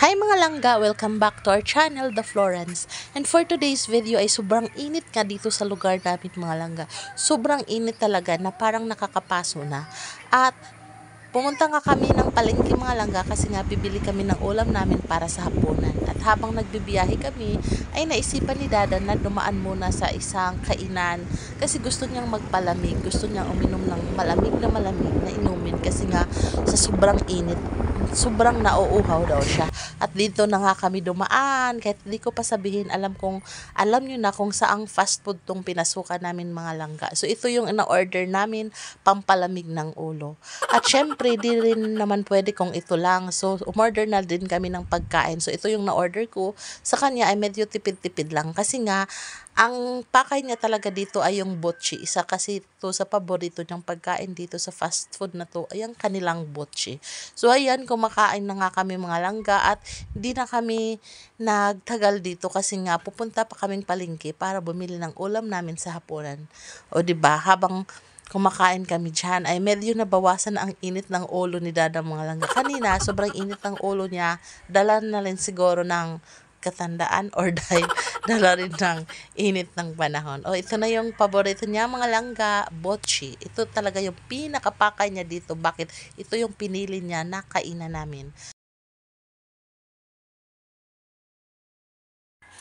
Hi mga langga! Welcome back to our channel, The Florence. And for today's video ay sobrang init nga dito sa lugar namin mga langga. Sobrang init talaga na parang nakakapaso na. At pumunta nga kami ng palengke mga langga kasi nga bibili kami ng ulam namin para sa hapunan. At habang nagbibiyahe kami ay naisipan ni Dada na dumaan muna sa isang kainan kasi gusto niyang magpalamig. Gusto niyang uminom ng malamig na inumin kasi nga sa sobrang init. Sobrang nauuhaw daw siya. At dito na nga kami dumaan. Kahit di ko pa sabihin, alam nyo na kung saang fast food tong pinasukan namin mga langga. So ito yung ina-order namin, pampalamig ng ulo. At syempre, di rin naman pwede kung ito lang. So umorder na din kami ng pagkain. So ito yung na-order ko. Sa kanya ay medyo tipid-tipid lang. Kasi nga, ang pakay niya talaga dito ay yung botchi. Isa kasi ito sa paborito niyang pagkain dito sa fast food na to ay ang kanilang botchi. So ayan, kumakain na nga kami mga langga at hindi na kami nagtagal dito kasi nga pupunta pa kaming palengke para bumili ng ulam namin sa hapunan. O diba, habang kumakain kami dyan ay medyo nabawasan na ang init ng ulo ni Dada mga langga. Kanina, sobrang init ng ulo niya. Dala na rin siguro ng katandaan or dahil dala rin ng init ng panahon. O ito na yung paborito niya mga langga, botchi. Ito talaga yung pinakapakay niya dito. Bakit? Ito yung pinili niya na kainan namin.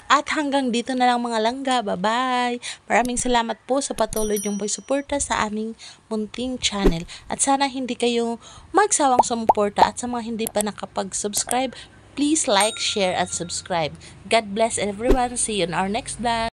At hanggang dito na lang mga langga. Bye-bye! Maraming salamat po sa patuloy niyong suporta sa aming munting channel. At sana hindi kayo magsawang sumuporta at sa mga hindi pa nakapag-subscribe, please like, share, and subscribe. God bless everyone. See you in our next vlog.